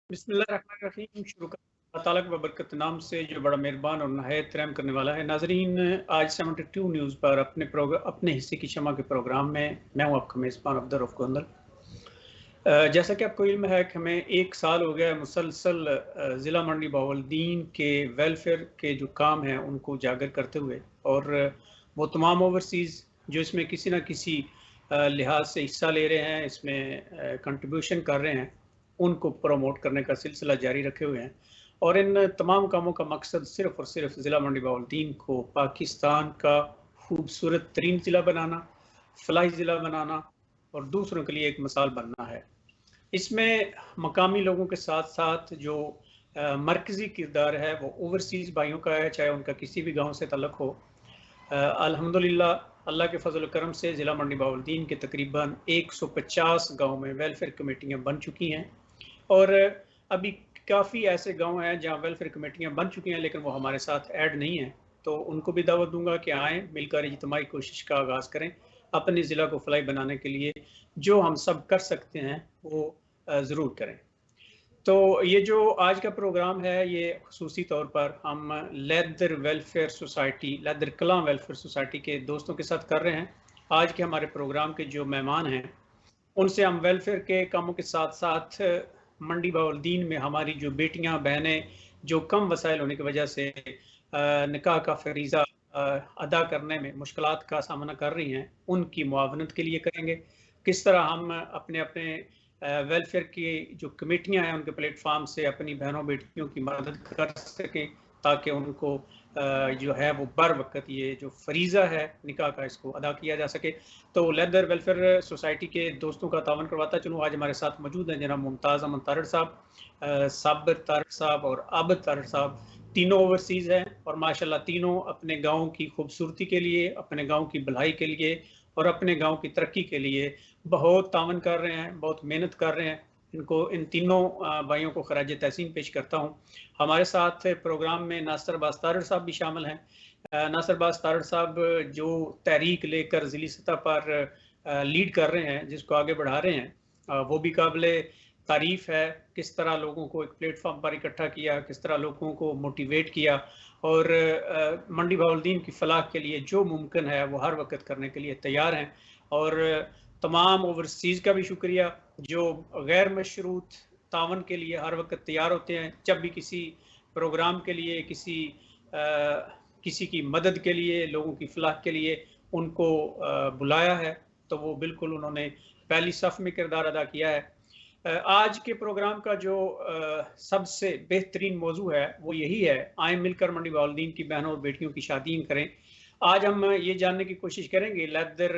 बिस्मिल्लाहिर्रहमानिर्रहीम। शुरू कर अल्लाह ताला के बबरकत नाम से जो बड़ा मेहरबान और नहायत रहम करने वाला है। नाजरीन, आज 72 न्यूज़ पर अपने हिस्से की शमा के प्रोग्राम में मैं हूँ आपका मेज़बान अब्दुल रऊफ़ गोंदल। जैसा कि आपको इल्म है कि हमें 1 साल हो गया है मुसलसल ज़िला मंडी बहावलदीन के वेलफेयर के जो काम हैं उनको उजागर करते हुए, और वो तमाम ओवरसीज़ जो इसमें किसी न किसी लिहाज से हिस्सा ले रहे हैं, इसमें कंट्रीब्यूशन कर रहे हैं, उनको प्रमोट करने का सिलसिला जारी रखे हुए हैं। और इन तमाम कामों का मकसद सिर्फ़ और सिर्फ़ ज़िला मंडी बहावलदीन को पाकिस्तान का खूबसूरत तरीन ज़िला बनाना, फलाही ज़िला बनाना और दूसरों के लिए एक मिसाल बनना है। इसमें मकामी लोगों के साथ-साथ जो मरकज़ी किरदार है वो ओवरसीज़ भाइयों का है, चाहे उनका किसी भी गाँव से तल्लुक़ हो। अल्हम्दुलिल्लाह, अल्लाह के फ़ज़ल व करम से ज़िला मंडी बहावलदीन के तकरीबन 150 गाँव में वेलफेयर कमेटियाँ बन चुकी हैं, और अभी काफ़ी ऐसे गाँव हैं जहाँ वेलफेयर कमेटियाँ बन चुकी हैं लेकिन वो हमारे साथ ऐड नहीं हैं। तो उनको भी दावत दूँगा कि आएँ, मिलकर इज्तिमाई कोशिश का आगाज़ करें, अपने ज़िला को फलाही बनाने के लिए जो हम सब कर सकते हैं वो ज़रूर करें। तो ये जो आज का प्रोग्राम है, ये ख़ुसूसी तौर पर हम लैदर कलां वेलफेयर सोसाइटी के दोस्तों के साथ कर रहे हैं। आज के हमारे प्रोग्राम के जो मेहमान हैं, उनसे हम वेलफेयर के कामों के साथ-साथ मंडी बहावलदीन में हमारी जो बेटियाँ, बहनें जो कम वसाइल होने की वजह से निकाह का फ़रीज़ा अदा करने में मुश्किलात का सामना कर रही हैं, उनकी मुआवनत के लिए करेंगे। किस तरह हम अपने-अपने वेलफेयर की जो कमेटियाँ हैं, उनके प्लेटफ़ॉर्म से अपनी बहनों-बेटियों की मदद कर सकें, ताकि उनको जो है वो बर वक़्त ये जो फ़रीज़ा है निकाह का, इसको अदा किया जा सके। तो लैदर वेलफेयर सोसाइटी के दोस्तों का तावन करवाता चलूँ। आज हमारे साथ मौजूद हैं जनाब मुमताज़ अहमद तारड़ साहब, साबिर तारड़ साहब और आबिद तारड़ साहब। तीनों ओवरसीज़ हैं और माशाल्लाह तीनों अपने गाँव की खूबसूरती के लिए, अपने गाँव की भलाई के लिए और अपने गाँव की तरक्की के लिए बहुत तावन कर रहे हैं, बहुत मेहनत कर रहे हैं। इन तीनों भाइयों को खराज तहसीन पेश करता हूँ। हमारे साथ प्रोग्राम में नासिर अब्बास तारड़ साहब भी शामिल हैं। नासिर अब्बास तारड़ साहब जो तहरीक लेकर ज़िली सतह पर लीड कर रहे हैं, जिसको आगे बढ़ा रहे हैं, वो भी काबिले तारीफ़ है। किस तरह लोगों को एक प्लेटफ़ॉर्म पर इकट्ठा किया, किस तरह लोगों को मोटिवेट किया, और मंडी बहावलदीन की फलाह के लिए जो मुमकिन है वो हर वक़्त करने के लिए तैयार हैं। और तमाम ओवरसीज़ का भी शुक्रिया जो गैर मशरूत तावन के लिए हर वक़्त तैयार होते हैं। जब भी किसी प्रोग्राम के लिए, किसी की मदद के लिए, लोगों की फलाह के लिए उनको बुलाया है, तो वो बिल्कुल उन्होंने पहली सफ़ में किरदार अदा किया है। आज के प्रोग्राम का जो सबसे बेहतरीन मौजू है वो यही है, आए मिलकर मंडी बहावलदीन की बहनों और बेटियों की शादियाँ करें। आज हम ये जानने की कोशिश करेंगे लैदर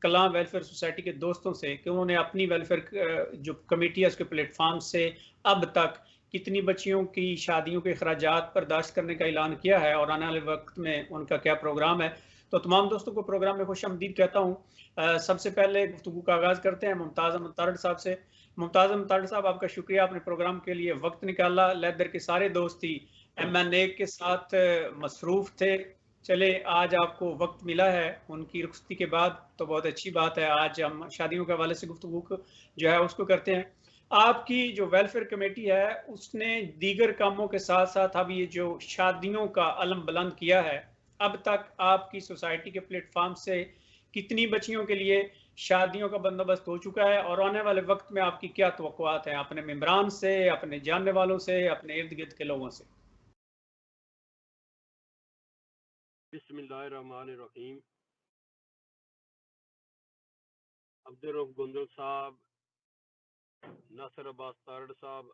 कलां वेलफेयर सोसाइटी के दोस्तों से कि उन्होंने अपनी वेलफेयर जो कमेटी है उसके प्लेटफॉर्म से अब तक कितनी बच्चियों की शादियों के अखराजात बर्दाश्त करने का ऐलान किया है और आने वाले वक्त में उनका क्या प्रोग्राम है। तो तमाम दोस्तों को प्रोग्राम में खुश आमदीद कहता हूँ। सबसे पहले गुफ्तगू का आगाज़ करते हैं मुमताज़ अहमद तारड़ साहब से। मुमताज़ अहमद तारड़ साहब, आपका शुक्रिया, आपने प्रोग्राम के लिए वक्त निकाला। लैदर के सारे दोस्त ही MNA के साथ मसरूफ़ थे। चले, आज आपको वक्त मिला है उनकी रुखसती के बाद, तो बहुत अच्छी बात है। आज हम शादियों के हवाले से गुफ्तगू जो है उसको करते हैं। आपकी जो वेलफेयर कमेटी है उसने दीगर कामों के साथ साथ अब ये जो शादियों का अलम बुलंद किया है, अब तक आपकी सोसाइटी के प्लेटफॉर्म से कितनी बच्चियों के लिए शादियों का बंदोबस्त हो चुका है, और आने वाले वक्त में आपकी क्या तवक्कुआत हैं अपने मेंबरान से, अपने जानने वालों से, अपने इर्द गिर्द के लोगों से? बिस्मिल्लाहिर्रहमानिर्रहीम। अब्दुल रऊफ गोंदल साहब, नासिर अब्बास तारड़ साहब,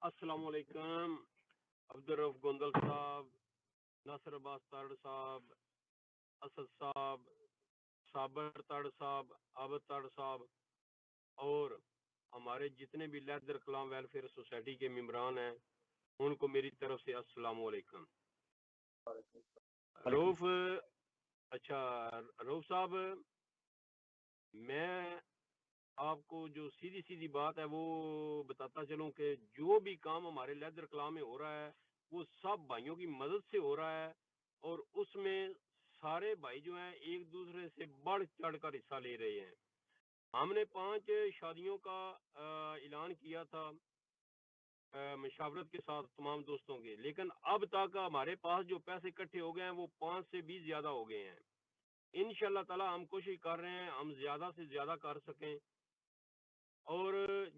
अस्सलाम वालेकुम। अब्दुल रऊफ गोंदल साहब, नासिर अब्बास तारड़ साहब, असद साहब, साबर तारड़ साहब, आबद तारड़ साहब और हमारे जितने भी लैदर कलाम वेलफेयर सोसाइटी के मेंबरान हैं, उनको मेरी तरफ से अस्सलाम वालेकुम। रऊफ, अच्छा रऊफ साहब, मैं आपको जो सीधी सीधी बात है वो बताता चलूं कि जो भी काम हमारे लैदर कलाम में हो रहा है वो सब भाइयों की मदद से हो रहा है, और उसमें सारे भाई जो हैं एक दूसरे से बढ़ चढ़ कर हिस्सा ले रहे हैं। हमने 5 शादियों का ऐलान किया था मशावरत के साथ तमाम दोस्तों के, लेकिन अब तक हमारे पास जो पैसे इकट्ठे हो गए हैं वो 5 से 20 ज्यादा हो गए हैं। इंशाल्लाह ताला हम कोशिश कर रहे हैं हम ज्यादा से ज्यादा कर सकें, और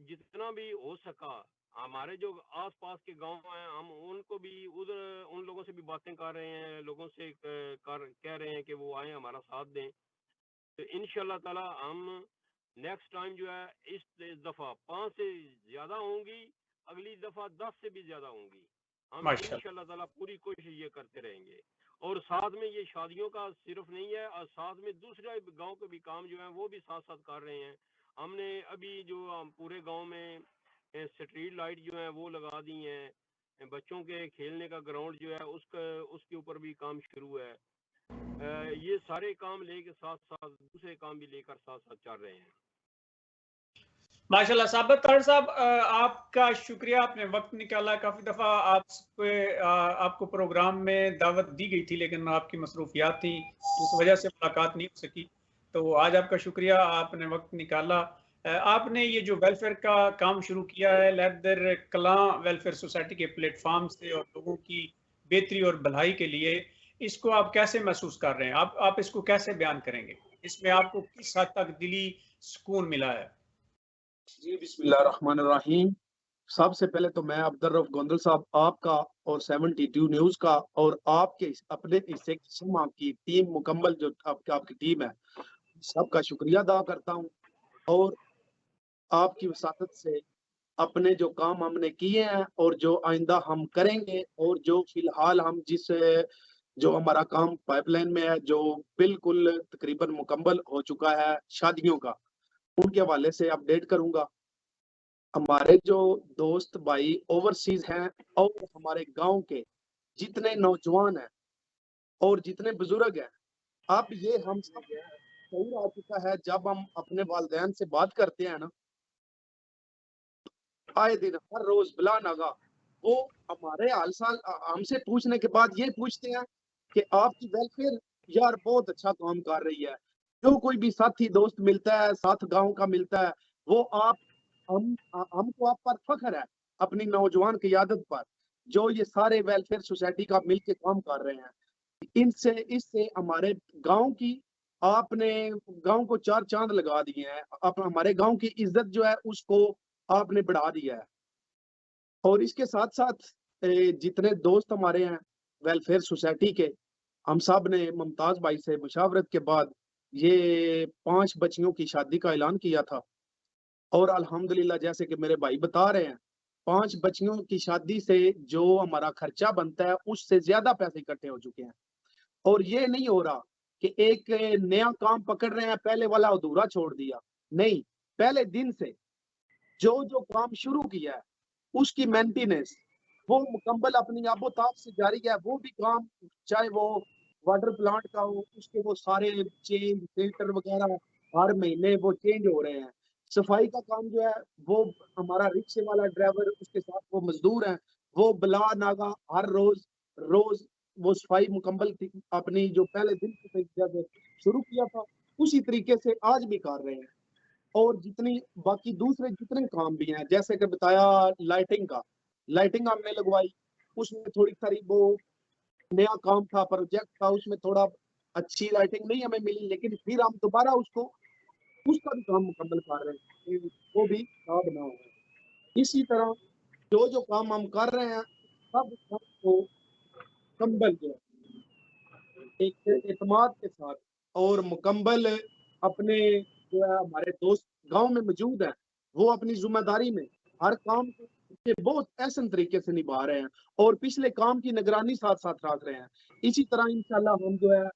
जितना भी हो सका हमारे जो आसपास के गांव हैं हम उनको भी उधर उन लोगों से भी बातें कर रहे हैं, लोगों से कह रहे हैं कि वो आए हमारा साथ दें। तो इंशाल्लाह ताला हम नेक्स्ट टाइम जो है इस दफा 5 से ज्यादा होंगी, अगली दफा 10 से भी ज्यादा होंगी। हम माशाल्लाह। इंशाल्लाह ताला पूरी कोशिश ये करते रहेंगे। और साथ में ये शादियों का सिर्फ नहीं है, और साथ में दूसरे गांव के भी काम जो है वो भी साथ साथ कर रहे हैं। हमने अभी जो हम पूरे गांव में स्ट्रीट लाइट जो है वो लगा दी हैं, बच्चों के खेलने का ग्राउंड जो है उसके ऊपर भी काम शुरू है। ये सारे काम लेके साथ साथ दूसरे काम भी लेकर साथ साथ चल रहे हैं। माशाल्लाह साबित ताड़ साहब, आपका शुक्रिया, आपने वक्त निकाला। काफ़ी दफ़ा आपको प्रोग्राम में दावत दी गई थी लेकिन आपकी मसरूफियात थी, इस वजह से मुलाकात नहीं हो सकी। तो आज आपका शुक्रिया, आपने वक्त निकाला। आपने ये जो वेलफेयर का काम शुरू किया है लहदर कलां वेलफेयर सोसाइटी के प्लेटफॉर्म से और लोगों की बेहतरी और भलाई के लिए, इसको आप कैसे महसूस कर रहे हैं? आप इसको कैसे बयान करेंगे? इसमें आपको किस हद तक दिली सुकून मिला है? जी, बिस्मिल्लाहिर्रहमानिर्रहीम। सबसे पहले तो मैं अब्दुल रऊफ गोंदल साहब आपका और 72 न्यूज़ का और आपके अपने हिस्से की समा की टीम मुकम्मल जो आपकी टीम है, सबका शुक्रिया अदा करता हूँ। और आपकी वसातत से अपने जो काम हमने किए हैं और जो आइंदा हम करेंगे और जो फिलहाल हम जो हमारा काम पाइपलाइन में है, जो बिल्कुल तकरीबन मुकम्मल हो चुका है शादियों का, उनके हवाले से अपडेट करूँगा। हमारे जो दोस्त भाई ओवरसीज हैं और हमारे गांव के जितने नौजवान हैं और जितने बुजुर्ग हैं, अब ये हम सब शऊर आ चुका है। जब हम अपने वालिदैन से बात करते हैं ना, आए दिन हर रोज बिला नागा वो हमारे हाल साल हमसे पूछने के बाद ये पूछते हैं कि आपकी वेलफेयर यार बहुत अच्छा काम कर रही है। जो कोई भी साथी दोस्त मिलता है, साथ गांव का मिलता है, वो आप हमको आप पर फख्र है अपनी नौजवान क़ियादत पर, जो ये सारे वेलफेयर सोसाइटी का मिलके काम कर रहे हैं। इनसे इससे हमारे गांव की आपने गांव को चार चांद लगा दिए हैं। आप हमारे गांव की इज्जत जो है उसको आपने बढ़ा दिया है। और इसके साथ साथ जितने दोस्त हमारे हैं वेलफेयर सोसाइटी के, हम सब ने मुमताज भाई से मुशावरत के बाद ये 5 बच्चियों की शादी का ऐलान किया था। और अल्हम्दुलिल्लाह जैसे कि मेरे भाई बता रहे हैं, 5 बच्चियों की शादी से जो हमारा खर्चा बनता है उससे ज्यादा पैसे इकट्ठे हो चुके हैं। और ये नहीं हो रहा कि एक नया काम पकड़ रहे हैं, पहले वाला अधूरा छोड़ दिया। नहीं, पहले दिन से जो जो काम शुरू किया है उसकी मेंटेनेंस वो मुकम्मल अपनी आबोताब से जारी है। वो भी काम चाहे वो वाटर प्लांट का हो, उसके वो सारे चेंज फिल्टर वगैरह हर महीने वो चेंज हो रहे हैं। सफाई का काम जो है वो हमारा रिक्शे वाला ड्राइवर उसके साथ वो मजदूर हैं, वो बिला नागा हर रोज रोज वो सफाई मुकम्मल अपनी जो पहले दिन से जब शुरू किया था उसी तरीके से आज भी कर रहे हैं। और जितनी बाकी दूसरे जितने काम भी हैं, जैसे कि बताया लाइटिंग हमने लगवाई, उसमें थोड़ी सारी वो नया काम था, प्रोजेक्ट था, उसमें थोड़ा अच्छी लाइटिंग नहीं हमें मिली, लेकिन फिर हम दोबारा उसका भी काम मुकम्मल कर रहे हैं कि वो भी खराब ना हो। इसी तरह जो जो काम हम कर रहे हैं सब काम को मुकम्मल जो है एक एतमाद के साथ और मुकम्मल अपने जो है हमारे दोस्त गांव में मौजूद हैं, वो अपनी जिम्मेदारी में हर काम को बहुत एहसन तरीके से निभा रहे हैं और पिछले काम की निगरानी साथ साथ रख रहे हैं। इसी तरह इंशाल्लाह हम जो है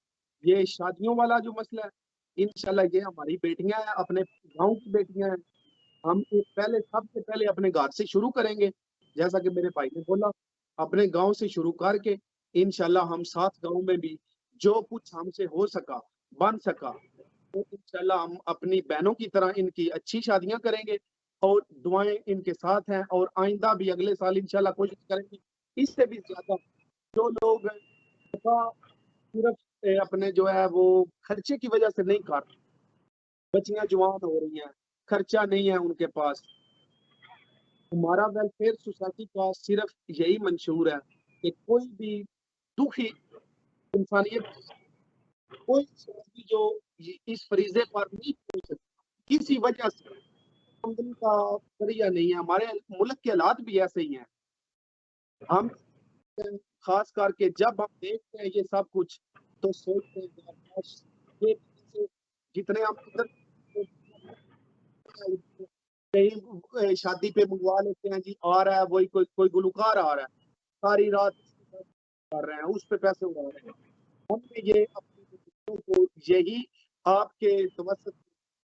ये शादियों वाला जो मसला है, इंशाल्लाह ये हमारी बेटियां हैं, अपने गांव की बेटियां हैं। हम पहले सबसे पहले अपने घर से शुरू करेंगे, जैसा कि मेरे भाई ने बोला, अपने गांव से शुरू करके इंशाल्लाह हम साथ गांव में भी जो कुछ हमसे हो सका बन सका तो इंशाल्लाह हम अपनी बहनों की तरह इनकी अच्छी शादियां करेंगे और दुआएं इनके साथ हैं। और आइंदा भी अगले साल इंशाल्लाह कोशिश करेंगे इससे भी ज्यादा। जो लोग सिर्फ अपने जो है वो खर्चे की वजह से नहीं कर बच्चियां जवान हो रही हैं, खर्चा नहीं है उनके पास। हमारा वेलफेयर सोसाइटी का सिर्फ यही मंशूर है कि कोई भी दुखी इंसानियत, कोई भी जो इस फरीजे पर नहीं पहुंच सकती किसी वजह से, आमदनी का जरिया नहीं है। हमारे मुल्क के हालात भी ऐसे ही हैं। हम खास करके जब हम देखते हैं ये सब कुछ तो सोचते हैं यार, काश ये जितने हम इधर कहीं शादी पे मंगवा लेते हैं जी, आ रहा है वही कोई गुलकार आ रहा है, सारी रात कर रहे हैं, उस पे पैसे उड़ा रहे हैं। हमने ये अपने बच्चों को यही आपके तवसत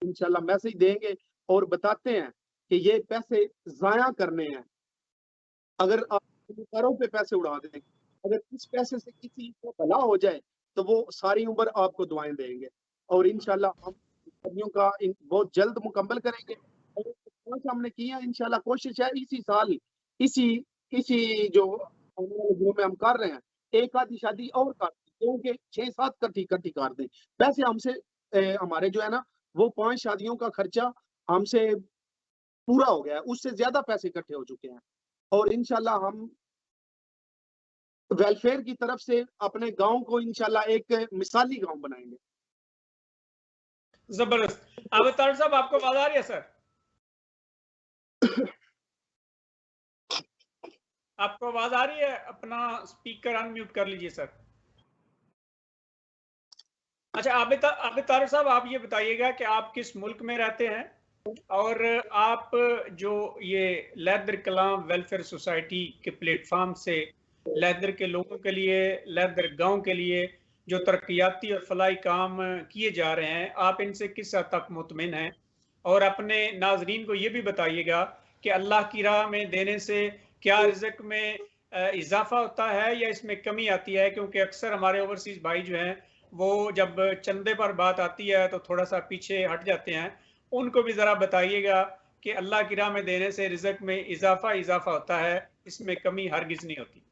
इंशाल्लाह मैसेज देंगे और बताते हैं कि ये पैसे जाया करने हैं। अगर आप गुलकारों पे पैसे उड़ा देंगे, अगर इस पैसे से किसी को भला हो जाए तो वो सारी उम्र आपको दुआएं देंगे। और इंशाल्लाह हम कार्यों का बहुत जल्द मुकम्मल करेंगे। और हमने किया इंशाल्लाह, कोशिश है इसी साल इसी इसी जो आने वाले दिनों में हम कर रहे हैं, एक आधी शादी और कर दें, क्योंकि 6-7 इकट्ठी कर दें। वैसे हमसे हमारे जो है ना वो 5 शादियों का खर्चा हमसे पूरा हो गया है, उससे ज्यादा पैसे इकट्ठे हो चुके हैं। और इंशाल्लाह हम वेलफेयर की तरफ से अपने गांव को इंशाल्लाह एक मिसाली गांव बनाएंगे। जबरदस्त। आबतार साहब, आपको आवाज आ रही है सर? आपको आवाज आ रही है? अपना स्पीकर अनम्यूट कर लीजिए सर। अच्छा आबतार साहब, आप ये बताइएगा कि आप किस मुल्क में रहते हैं और आप जो ये लैदर कलाम वेलफेयर सोसाइटी के प्लेटफॉर्म से लैदर के लोगों के लिए, लैदर गांव के लिए जो तरक्याती और फलाई काम किए जा रहे हैं, आप इनसे किस हद तक मुतमिन हैं? और अपने नाजरीन को ये भी बताइएगा कि अल्लाह की राह में देने से क्या रिज़्क में इजाफा होता है या इसमें कमी आती है? क्योंकि अक्सर हमारे ओवरसीज भाई जो हैं वो जब चंदे पर बात आती है तो थोड़ा सा पीछे हट जाते हैं। उनको भी ज़रा बताइएगा कि अल्लाह की राह में देने से रिज़्क में इजाफा होता है, इसमें कमी हरगिज़ नहीं होती।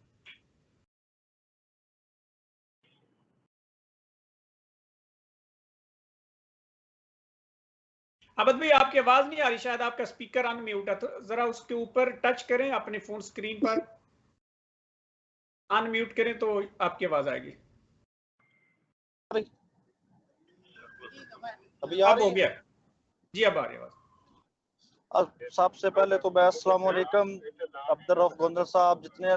अबद भाई, आपकी आवाज नहीं आ रही, शायद आपका स्पीकर अनम्यूट है, तो जरा उसके ऊपर टच करें अपने फोन स्क्रीन पर, अनम्यूट करें तो आपकी आवाज आएगी। अभी आ अब हो गया जी, अब आ रही आवाज। सबसे पहले तो मैं अस्सलाम वालेकुम अब्दुर रऊफ गोंदल साहब, जितने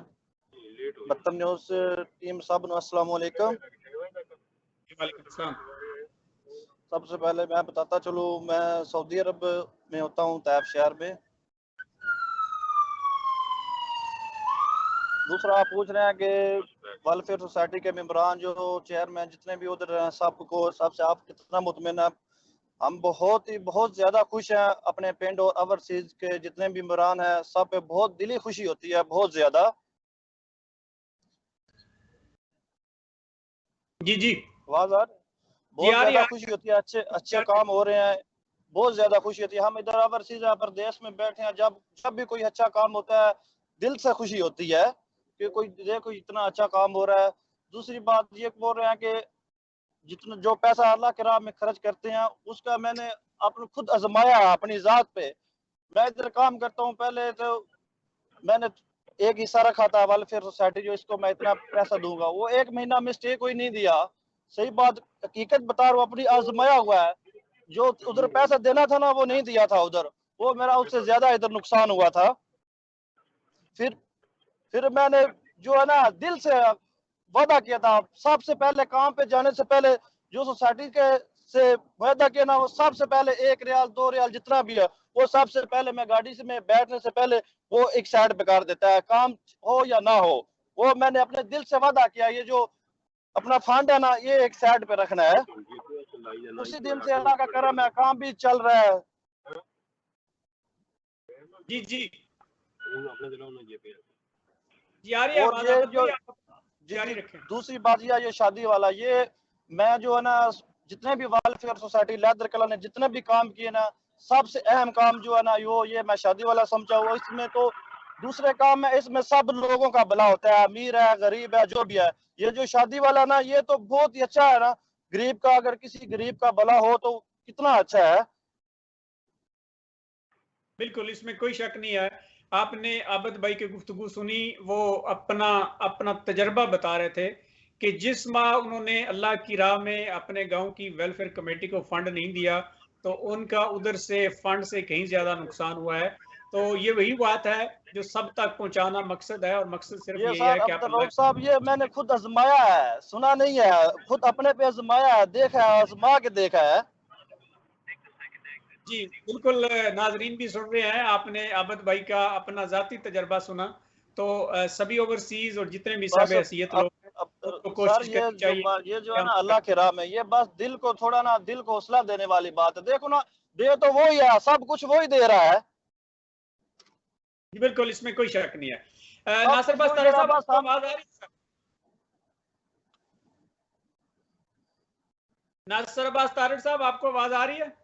बत्तम न्यूज टीम सब नु अस्सलाम वालेकुम। वालेकुम सलाम। सबसे पहले मैं बताता चलूँ, मैं सऊदी अरब में होता हूँ, तैब शहर में। दूसरा आप पूछ रहे हैं कि वेलफेयर सोसाइटी के मेंबरान जो चेयरमैन जितने भी उधर हैं, सबको सबसे आप कितना मुतमिन है? हम बहुत ज्यादा खुश हैं। अपने पिंड और ओवरसीज के जितने भी मेंबरान हैं, सब पे बहुत दिली खुशी होती है, बहुत ज्यादा। जी जी बहुत ज्यादा खुशी होती है। अच्छे काम हो रहे हैं, बहुत ज्यादा खुशी होती है। हम इधर ओवरसीज प्रदेश में बैठे हैं, जब भी कोई अच्छा काम होता है दिल से खुशी होती है कि कोई देखो इतना अच्छा काम हो रहा है। दूसरी बात ये बोल रहे हैं कि जितना जो पैसा अल्लाह के राह में खर्च करते हैं उसका मैंने अपने खुद आजमाया है अपनी जात पे। मैं इधर काम करता हूँ, पहले तो मैंने एक हिस्सा रखा था वेलफेयर सोसाइटी, जो इसको मैं इतना पैसा दूंगा, वो 1 महीना में स्टे कोई नहीं दिया। सही बात, हकीकत बता रहा हूँ, अपनी आजमाया हुआ है। जो उधर पैसा देना था ना वो नहीं दिया था उधर, वो मेरा उससे ज्यादा इधर नुकसान हुआ था। फिर मैंने जो है ना दिल से वादा किया था, सबसे पहले काम पे जाने से पहले जो सोसाइटी के से वादा किया ना, वो सबसे पहले 1 रियाल 2 रियाल जितना भी है वो सबसे पहले मैं गाड़ी से में बैठने से पहले वो एक साइड पे कर देता है, काम हो या ना हो। वो मैंने अपने दिल से वादा किया, ये जो अपना फंड है ना ये एक साइड पे रखना है। उसी दिन से अल्लाह का करम है, काम भी चल रहा है। जी जी और ये जो दूसरी बात ये शादी वाला, ये मैं जो है ना जितने भी वेलफेयर सोसाइटी लैदर कला ने जितने भी काम किए ना, सबसे अहम काम जो है ना ये मैं शादी वाला समझा हुआ। इसमें तो दूसरे काम में इसमें सब लोगों का भला होता है, अमीर है गरीब है जो भी है। ये जो शादी वाला ना ये तो बहुत ही अच्छा है ना, गरीब का अगर किसी गरीब का भला हो तो कितना अच्छा है। बिल्कुल, इसमें कोई शक नहीं है। आपने आबद भाई की गुफ्तगू सुनी, वो अपना अपना तजर्बा बता रहे थे कि जिस माह उन्होंने अल्लाह की राह में अपने गांव की वेलफेयर कमेटी को फंड नहीं दिया तो उनका उधर से फंड से कहीं ज्यादा नुकसान हुआ है। तो ये वही बात है जो सब तक पहुंचाना मकसद है, और मकसद सिर्फ ये यही है सर कि आप अब्दुल अल्लाह। रऊफ साहब, ये मैंने खुद आजमाया है, सुना नहीं है, खुद अपने पे आजमाया है, देखा है, आजमा के देखा है। जी बिल्कुल, नाजरीन भी सुन रहे हैं, आपने आबद भाई का अपना जाती तजर्बा सुना। तो सभी ओवरसीज और जितने भी बस सब हैसियत लोग हैं उनको सर कोशिश करनी चाहिए ये जो कि है हम। ना अल्लाह के राह में, ये बस दिल को थोड़ा ना, दिल को हौसला देने वाली बात है। देखो ना, दे तो वो ही है, सब कुछ वो ही दे रहा है, जी बिल्कुल, इसमें कोई शक नहीं है। सब नासिर कुछ वो ही दे बस्तारी रहा है, साहब, बस आपको हम। आवाज आ रही है? नासिर बस्तारी साहब, आपको आवाज आ रही है?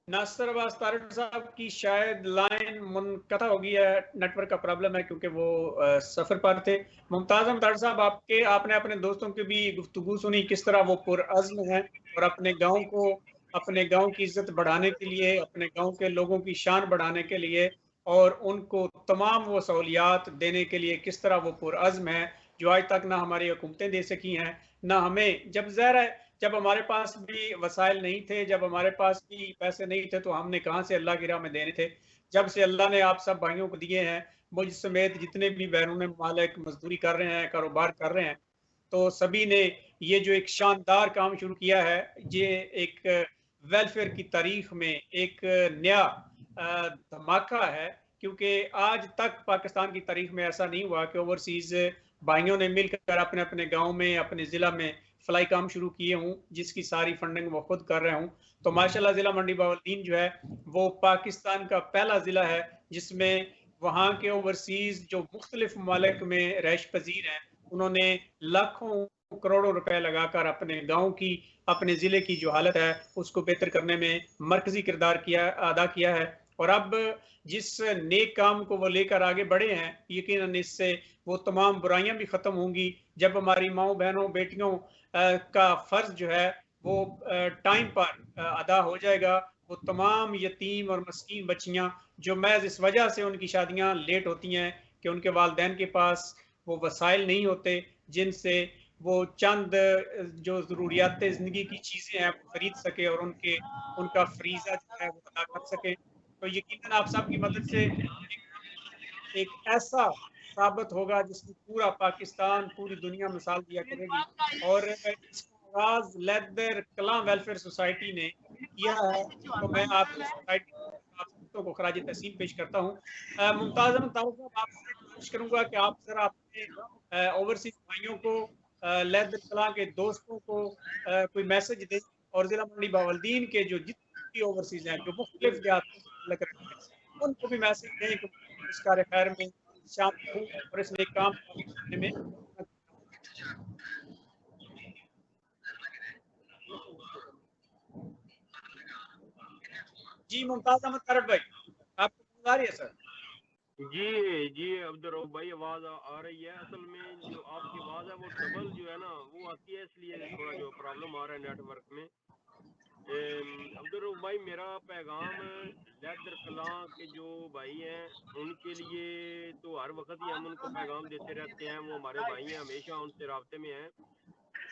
नासिर अब्बास तारिक साहब की शायद लाइन मुनक़ता हो गई है, नेटवर्क का प्रॉब्लम है, क्योंकि वो सफ़र पर थे। मुमताज़ अहमद तारिक साहब, आपने अपने दोस्तों की भी गुफ्तगू सुनी, किस तरह वो पुरअज़्म हैं और अपने गांव को, अपने गांव की इज्जत बढ़ाने के लिए, अपने गांव के लोगों की शान बढ़ाने के लिए और उनको तमाम वो सहूलियात देने के लिए किस तरह वो पुरअज़्म है, जो आज तक ना हमारी हुकूमतें दे सकी हैं, ना हमें। जब ज़ाहिर है, जब हमारे पास भी वसाइल नहीं थे, जब हमारे पास भी पैसे नहीं थे, तो हमने कहाँ से अल्लाह की राह में देने थे। जब से अल्लाह ने आप सब भाइयों को दिए हैं, मुझ समेत जितने भी बैरून मालिक मजदूरी कर रहे हैं, कारोबार कर रहे हैं, तो सभी ने ये जो एक शानदार काम शुरू किया है, ये एक वेलफेयर की तारीख में एक नया धमाका है। क्योंकि आज तक पाकिस्तान की तारीख में ऐसा नहीं हुआ कि ओवरसीज भाइयों ने मिलकर अपने अपने गांव में, अपने ज़िला में फ्लाई काम शुरू किए हूँ, जिसकी सारी फंडिंग वो खुद कर रहे हूँ। तो माशाल्लाह ज़िला मंडी बहाउद्दीन जो है वो पाकिस्तान का पहला ज़िला है जिसमें वहाँ के ओवरसीज़ जो मुख्तलिफ ममालिक में रैश पजीर हैं, उन्होंने लाखों करोड़ों रुपए लगाकर अपने गांव की, अपने ज़िले की जो हालत है उसको बेहतर करने में मरकजी किरदार अदा किया है। और अब जिस नेक काम को वो लेकर आगे बढ़े हैं, यकीनन इससे वो तमाम बुराइयां भी खत्म होंगी। जब हमारी माओ बहनों बेटियों का फर्ज जो है वो टाइम पर अदा हो जाएगा, वो तमाम यतीम और मस्कीन बच्चियां जो महज इस वजह से उनकी शादियां लेट होती हैं कि उनके वालिदैन के पास वो वसाइल नहीं होते जिनसे वो चंद जो ज़रूरियात ज़िंदगी की चीज़ें हैं वो खरीद सके और उनका फरीज़ा जो है वो अदा कर सके। तो यकीनन आप सबकी मदद से एक ऐसा साबित होगा जिसमें पूरा पाकिस्तान, पूरी दुनिया मिसाल दिया करेगी। और इसका आगाज लेदर कला वेलफेयर सोसाइटी ने किया है, तो मैं आपकी सोसाइटी आप सबको खराज तहसीन पेश करता हूँ। मुमताज़ अहमद तारिक साहब, आपसे कोशिश करूंगा कि आप जरा अपने ओवरसीज भाइयों को, लेदर कला के दोस्तों को कोई मैसेज दें, और जिला मंडी बहाउद्दीन के जो जितने भी ओवरसीज हैं जो मुख्तलिफ देहात में रहते हैं, उनको भी मैसेज दें कि इस कार्य खैर में शामिल हूँ और इस नेक काम को आगे बढ़ाने में। जी मुमताज अहमद तारिक भाई, आपको आ रही है सर? जी जी अब्दुल रऊफ भाई, आवाज आ रही है। असल में जो आपकी आवाज है वो डबल जो है ना वो आती है, इसलिए थोड़ा जो प्रॉब्लम आ रहा है नेटवर्क में। अब्दुल रऊफ भाई, मेरा पैगाम लैदर कलां के जो भाई हैं उनके लिए तो हर वक्त ही हम उनको पैगाम देते रहते हैं, वो हमारे भाई हैं, हमेशा उनसे राब्ते में हैं।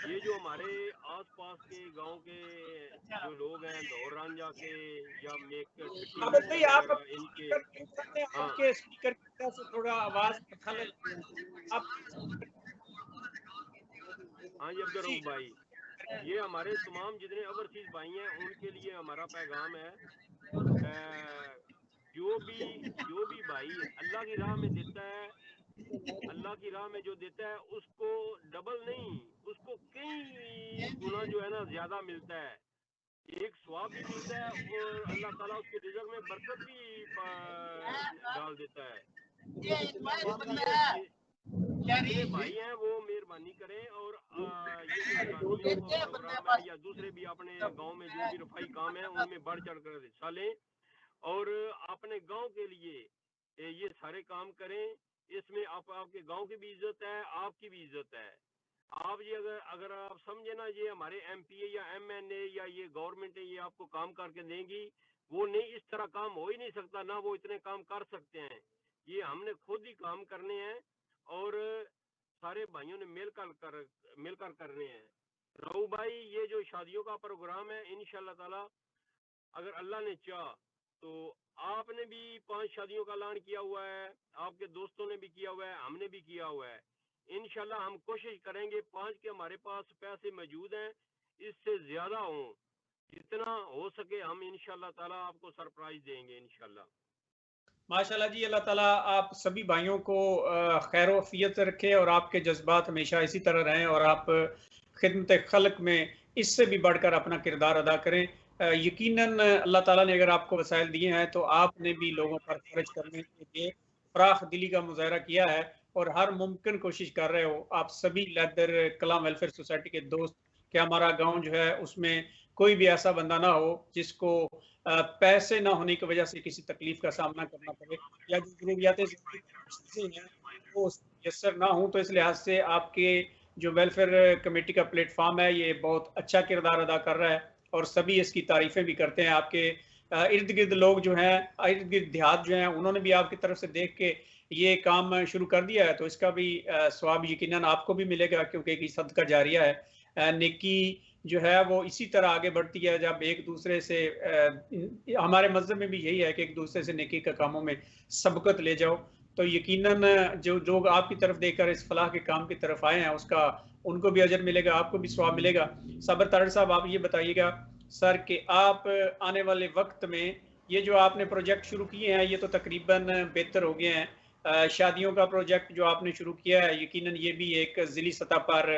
ये जो हमारे आसपास के गांव के जो लोग हैं, दौर रांझा के या मेक ठट्टी आबद भाई, मेकर आप वगैरह, इनके। हाँ आपके स्पीकर की तरफ से थोड़ा आवाज खलल आप। हाँ जी अब्दुल जी रऊफ भाई, ये हमारे तमाम जितने ओवरसीज भाई हैं उनके लिए हमारा पैगाम है। जो भी भाई अल्लाह की राह में देता है, अल्लाह की राह में जो देता है उसको डबल नहीं, उसको कई गुना जो है ना ज्यादा मिलता है। एक स्वाब भी मिलता है और अल्लाह ताला उसके रिज़्क़ में बरकत भी डाल देता है। इसलिए जितने भाई हैं वो मेहरबानी करें और ये जो शादियों का प्रोग्राम है या दूसरे भी अपने गांव में जो भी रफाई काम है उनमें बढ़ चढ़ कर हिस्सा लें और अपने गांव के लिए ये सारे काम करें। इसमें आपके गांव की भी इज्जत है, आपकी भी इज्जत है। आप ये अगर आप समझे ना, ये हमारे एमपीए या एमएनए या ये गवर्नमेंट है, ये आपको काम करके देंगी, वो नहीं, इस तरह काम हो ही नहीं सकता ना, वो इतने काम कर सकते हैं। ये हमने खुद ही काम करने हैं और सारे भाइयों ने मिलकर करने हैं। रहू भाई, ये जो शादियों का प्रोग्राम है, इंशाल्लाह ताला अगर अल्लाह ने चाह तो आपने भी 5 शादियों का ऐलान किया हुआ है, आपके दोस्तों ने भी किया हुआ है, हमने भी किया हुआ है। इंशाल्लाह हम कोशिश करेंगे 5 के हमारे पास पैसे मौजूद हैं, इससे ज्यादा हो, जितना हो सके हम इंशाल्लाह ताला आपको सरप्राइज देंगे इंशाल्लाह। माशाल्लाह जी, अल्लाह ताला आप सभी भाइयों को खैर वफियत रखे और आपके जज्बात हमेशा इसी तरह रहें और आप खिदमत खल्क में इससे भी बढ़कर अपना किरदार अदा करें। यकीनन अल्लाह ताला ने अगर आपको वसाइल दिए हैं तो आपने भी लोगों पर खर्च करने के लिए फराख दिली का मुजाहरा किया है और हर मुमकिन कोशिश कर रहे हो। आप सभी लैदर कलाम वेलफेयर सोसाइटी के दोस्त कि हमारा गांव जो है उसमें कोई भी ऐसा बंदा ना हो जिसको पैसे ना होने की वजह से किसी तकलीफ का सामना करना पड़े या जो जरूरियातें हैं वो मुयसर ना हो। तो इस लिहाज से आपके जो वेलफेयर कमेटी का प्लेटफॉर्म है ये बहुत अच्छा किरदार अदा कर रहा है और सभी इसकी तारीफें भी करते हैं। आपके इर्द गिर्द लोग जो हैं, इर्द गिर्द देहात जो हैं, उन्होंने भी आपकी तरफ से देख के ये काम शुरू कर दिया है, तो इसका भी स्वाब यकीनन आपको भी मिलेगा क्योंकि एक सदका जारिया है। नेकी जो है वो इसी तरह आगे बढ़ती है जब एक दूसरे से हमारे मज़हब में भी यही है कि एक दूसरे से नेकी के कामों में सबकत ले जाओ। तो यकीनन जो लोग आपकी तरफ देखकर इस फलाह के काम की तरफ आए हैं उसका उनको भी अजर मिलेगा, आपको भी स्वाब मिलेगा। साबर तारड़ साहब, आप ये बताइएगा सर कि आप आने वाले वक्त में ये जो आपने प्रोजेक्ट शुरू किए हैं ये तो तकरीबन बेहतर हो गए हैं। शादियों का प्रोजेक्ट जो आपने शुरू किया है यकीनन ये भी एक ज़िली सतह पर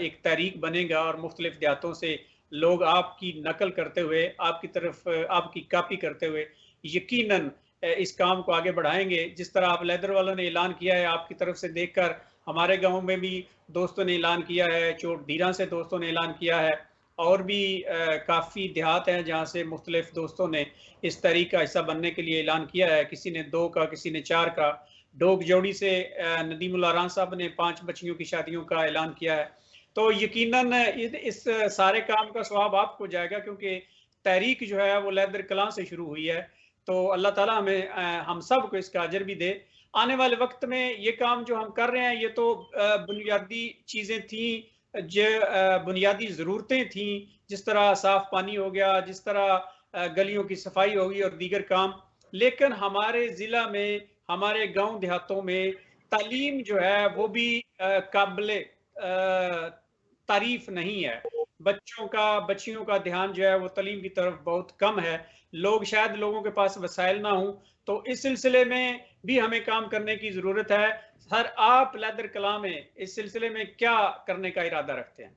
एक तहरीक बनेगा और मुख्तलिफ देहातों से लोग आपकी नकल करते हुए, आपकी तरफ आपकी कापी करते हुए यकीनन इस काम को आगे बढ़ाएंगे। जिस तरह आप लेदर वालों ने ऐलान किया है, आपकी तरफ से देखकर हमारे गांव में भी दोस्तों ने ऐलान किया है, चोट धीरा से दोस्तों ने ऐलान किया है और भी काफ़ी देहात हैं जहाँ से मुख्तलिफ दोस्तों ने इस तहरीक का हिस्सा बनने के लिए ऐलान किया है। किसी ने 2 का, किसी ने 4 का। डोग जोड़ी से नदीमुल आरान साहब ने 5 बच्चियों की शादियों का ऐलान किया है। तो यकीनन इस सारे काम का स्वाब आपको जाएगा क्योंकि तहरीक जो है वो लैदर कलां से शुरू हुई है। तो अल्लाह ताला हमें हम सब को इसका अजर भी दे। आने वाले वक्त में ये काम जो हम कर रहे हैं ये तो बुनियादी चीज़ें थी, जो बुनियादी ज़रूरतें थी, जिस तरह साफ पानी हो गया, जिस तरह गलियों की सफाई होगी और दीगर काम। लेकिन हमारे ज़िला में, हमारे गांव देहातों में तालीम जो है वो भी काबिल तारीफ नहीं है। बच्चियों का ध्यान जो है वो तालीम की तरफ बहुत कम है। शायद लोगों के पास वसाइल ना हो, तो इस सिलसिले में भी हमें काम करने की ज़रूरत है। सर, आप लैदर कलां में इस सिलसिले में क्या करने का इरादा रखते हैं?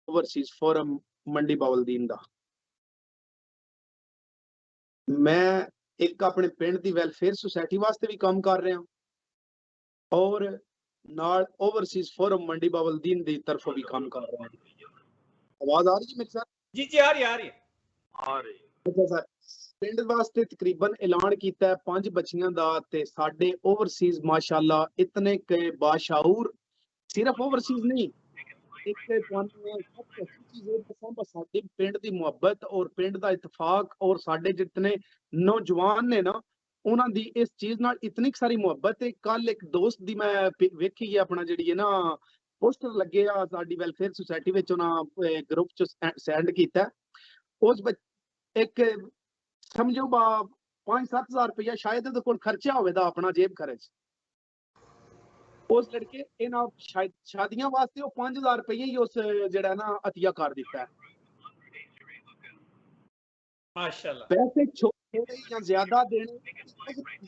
ओवरसीज फोरम मंडी बावलदीन दा मैं एक अपने पिंड दी वेलफेयर सोसाइटी वास्ते भी काम कर रहा और नाल ओवरसीज फोरम मंडी बावलदीन दी तरफों भी काम कर रहा हूं। आवाज आ रही है मेरे साथ? जी जी, आ रही आ रही। अच्छा सर, पिंड वास्ते तकरीबन ऐलान किया है 5 बच्चियां दा ते साडे ओवरसीज माशाल्लाह इतने के बाशाऊर, सिर्फ ओवरसीज नहीं, एक सबसे अच्छी चीज ये दसा साडे पिंड दी मुहब्बत और पिंड दा इत्तेफाक और साडे जितने नौजवान ने ना उन्हां दी इस चीज नाल इतनी सारी मुहब्बत है। कल एक दोस्त दी मैं वेखी है अपना जिहड़ी है ना पोस्टर लगे आ साडी वेलफेयर सोसाइटी विच उन्हां ग्रुप च सेंड कीता उस एक समझो 5-7 हज़ार रुपया शायद ਉਹਦੇ ਕੋਲ ਖਰਚਾ ਹੋਵੇਗਾ ਆਪਣਾ ਜੇਬ ਖਰਚ। उस लड़के इन्हां शादियां वास्ते वो 5,000 रुपये ही उस जड़ा ना अतिया कर दिता है। माशाल्लाह। पैसे छोटे या ज्यादा देने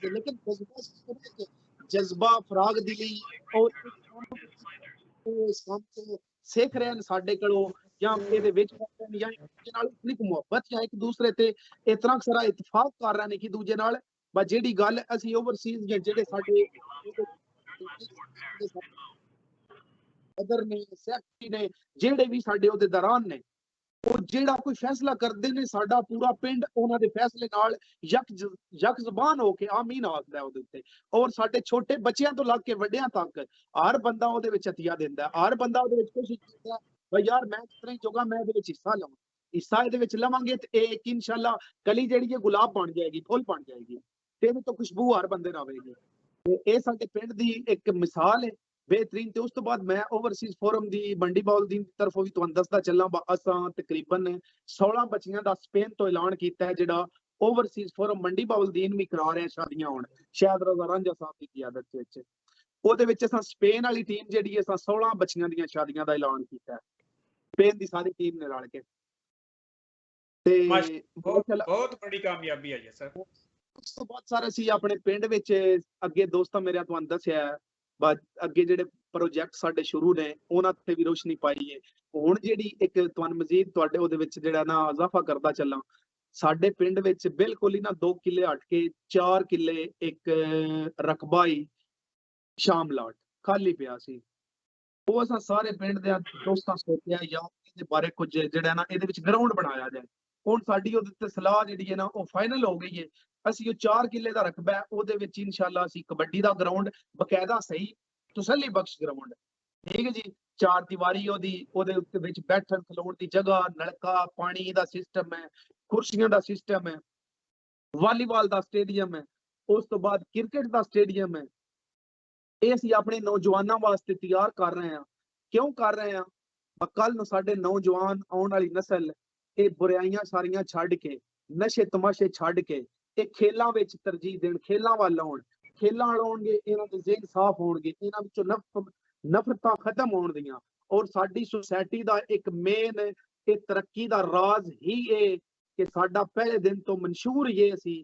लेकिन जज्बा फराग दिली और इस काम को सीख रहे हैं साडे कोलों या ਇਹਦੇ ਵਿੱਚ ਜਾਂ ਨਾਲ ਇਤਨੀ ਮੁਹੱਬਤ ਜਾਂ ਇੱਕ ਦੂਸਰੇ ਤੇ ਇਤਨਾ ਸਾਰਾ ਇਤਫਾਕ ਕਰ ਰਹੇ ਨੇ ਕਿ ਦੂਜੇ ਨਾਲ ਬਸ ਜਿਹੜੀ ਗੱਲ ਅਸੀਂ ਓਵਰਸੀਜ਼ ਜਾਂ ਜਿਹੜੇ ਸਾਡੇ ਅਦਰ ਨੇ ਸੈਕਟਰੀ ਨੇ ਜਿਹੜੇ ਵੀ ਸਾਡੇ ਉਹਦੇ ਦੌਰਾਨ ਨੇ ਉਹ ਜਿਹੜਾ ਕੋਈ ਫੈਸਲਾ ਕਰਦੇ ਨੇ ਸਾਡਾ ਪੂਰਾ ਪਿੰਡ ਉਹਨਾਂ ਦੇ ਫੈਸਲੇ ਨਾਲ ਯਕ ਜ਼ਬਾਨ ਹੋ ਕੇ ਆਮੀਨ ਆਖਦਾ ਉਹਦੇ ਉੱਤੇ। ਔਰ ਸਾਡੇ ਛੋਟੇ ਬੱਚਿਆਂ ਤੋਂ ਲੱਗ ਕੇ ਵੱਡਿਆਂ ਤੱਕ ਹਰ ਬੰਦਾ ਉਹਦੇ ਵਿੱਚ ਹਤੀਆ ਦਿੰਦਾ, ਹਰ ਬੰਦਾ ਉਹਦੇ ਵਿੱਚ ਕੋਸ਼ਿਸ਼ ਕਰਦਾ ਬਈ ਯਾਰ ਮੈਂ ਕਿਤਨਾ ਹੀ ਜੋਗਾ ਮੈਂ ਇਹਦੇ ਵਿੱਚ ਹਿੱਸਾ ਲਵਾਂ। ਹਿੱਸਾ ਇਹਦੇ ਵਿੱਚ ਲਵਾਂਗੇ ਤੇ ਇਹ ਇਨਸ਼ਾਅੱਲਾ ਕਲੀ ਜਿਹੜੀ ਹੈ ਗੁਲਾਬ ਬਣ ਜਾਏਗੀ, ਫੁੱਲ ਬਣ ਜਾਏਗੀ ਤੇ ਇਹਦੇ ਤੋਂ ਖੁਸ਼ਬੂ ਹਰ ਬੰਦੇ ਨਾਲ ਆਵੇਗੀ। ਤੇ ਇਹ ਸਾਡੇ ਪਿੰਡ ਦੀ ਇੱਕ ਮਿਸਾਲ ਹੈ बेहतरीन। तो उस तो बाद मैं ओवरसीज फोरम दी मंडी बाउलदीन की तरफों भी तुहानू दसदा चलना असां तकरीबन 16 बच्चियां दा स्पेन तो ऐलान कीता है जिहड़ा ओवरसीज फोरम मंडी बाउलदीन भी करा रहे हैं शादियां हुण शायद रज़ा रांझा साहब दी क़यादत विच। ਉਹਦੇ ਵਿੱਚ ਅਸਾਂ ਸਪੇਨ ਵਾਲੀ ਟੀਮ ਜਿਹੜੀ ਹੈ ਅਸਾਂ 16 ਬੱਚੀਆਂ ਦੀਆਂ ਸ਼ਾਦੀਆਂ ਦਾ ਐਲਾਨ ਕੀਤਾ ਹੈ ਸਪੇਨ ਦੀ ਸਾਰੀ ਟੀਮ ਨੇ ਰਲ ਕੇ ਤੇ ਬਹੁਤ ਬੜੀ ਕਾਮਯਾਬੀ ਹੈ ਜੀ ਸਰ। ਉਸ ਤੋਂ ਬਾਅਦ ਸਰ ਅਸੀਂ ਆਪਣੇ ਪਿੰਡ ਵਿੱਚ ਅੱਗੇ ਦੋਸਤਾਂ ਮੇਰੇ ਤੁਹਾਨੂੰ ਦੱਸਿਆ ਅੱਗੇ ਜਿਹੜੇ ਪ੍ਰੋਜੈਕਟ ਸਾਡੇ ਸ਼ੁਰੂ ਨੇ ਉਹਨਾਂ ਤੇ ਵੀ ਰੋਸ਼ਨੀ ਪਾਈ ਹੈ। ਹੁਣ ਜਿਹੜੀ ਇੱਕ ਤੁਹਾਨੂੰ ਮਜ਼ੀਦ ਤੁਹਾਡੇ ਉਹਦੇ ਵਿੱਚ ਜਿਹੜਾ ਨਾ ਇਜ਼ਾਫਾ ਕਰਦਾ ਚੱਲਾਂ, ਸਾਡੇ ਪਿੰਡ ਵਿੱਚ ਬਿਲਕੁਲ ਹੀ ਨਾ 2 ਕਿੱਲੇ ਹਟ ਕੇ 4 ਕਿੱਲੇ ਇੱਕ ਰਕਬਾ ਹੀ ਸ਼ਾਮਲਾਟ ਖਾਲੀ ਪਿਆ ਸੀ। ਉਹ ਅਸਾਂ ਸਾਰੇ ਪਿੰਡ ਦੇ ਦੋਸਤਾਂ ਸੋਚਿਆ ਯਾਰ ਇਹਦੇ ਬਾਰੇ ਕੁਝ ਜਿਹੜਾ ਨਾ ਇਹਦੇ ਵਿੱਚ ਗਰਾਊਂਡ ਬਣਾਇਆ ਜਾਏ। ਹੁਣ ਸਾਡੀ ਉਹਦੇ ਤੇ ਸਲਾਹ ਜਿਹੜੀ ਹੈ ਨਾ ਉਹ ਫਾਈਨਲ ਹੋ ਗਈ ਹੈ। ਅਸੀਂ ਉਹ 4 ਕਿੱਲੇ ਦਾ ਰਕਬਾ ਹੈ ਉਹਦੇ ਵਿੱਚ ਇਨਸ਼ਾਅੱਲਾ ਅਸੀਂ ਕਬੱਡੀ ਦਾ ਗਰਾਊਂਡ ਬਕਾਇਦਾ ਸਹੀ ਤਸੱਲੀ ਬਖਸ਼ ਗਰਾਊਂਡ, ਠੀਕ ਹੈ ਜੀ, 4 ਦੀਵਾਰੀ ਉਹਦੇ ਉੱਤੇ ਵਿੱਚ ਬੈਠਣ ਖਲੋਣ ਦੀ ਜਗ੍ਹਾ, ਨਲਕਾ ਪਾਣੀ ਦਾ ਸਿਸਟਮ ਹੈ, ਕੁਰਸੀਆਂ ਦਾ ਸਿਸਟਮ ਹੈ, ਵਾਲੀਬਾਲ ਦਾ ਸਟੇਡੀਅਮ ਹੈ, ਉਸ ਤੋਂ ਬਾਅਦ ਕ੍ਰਿਕਟ ਦਾ ਸਟੇਡੀਅਮ ਹੈ। ਇਹ ਅਸੀਂ ਆਪਣੇ ਨੌਜਵਾਨਾਂ ਵਾਸਤੇ ਤਿਆਰ ਕਰ ਰਹੇ ਹਾਂ। ਕਿਉਂ ਕਰ ਰਹੇ ਹਾਂ? ਕੱਲ ਨੂੰ ਸਾਡੇ ਨੌਜਵਾਨ ਆਉਣ ਵਾਲੀ ਨਸਲ ਇਹ ਬੁਰਾਈਆਂ ਸਾਰੀਆਂ ਛੱਡ ਕੇ ਨਸ਼ੇ ਤਮਾਸ਼ੇ ਛੱਡ ਕੇ ਇਹ ਖੇਲਾਂ ਵਿੱਚ ਤਰਜੀਹ ਦੇਣ, ਖੇਲਾਂ ਵੱਲ ਆਉਣ, ਖੇਲਾਂ ਆਉਣਗੇ ਇਹਨਾਂ ਦੇ ਜ਼ਿਹਨ ਸਾਫ਼ ਹੋਣਗੇ, ਇਹਨਾਂ ਵਿੱਚੋਂ ਨਫ਼ਰਤਾਂ ਖਤਮ ਹੋਣਗੀਆਂ। ਔਰ ਸਾਡੀ ਸੁਸਾਇਟੀ ਦਾ ਇੱਕ ਮੇਨ ਇਹ ਤਰੱਕੀ ਦਾ ਰਾਜ਼ ਹੀ ਇਹ ਕਿ ਸਾਡਾ ਪਹਿਲੇ ਦਿਨ ਤੋਂ ਮਨਸ਼ੂਰ ਇਹ ਸੀ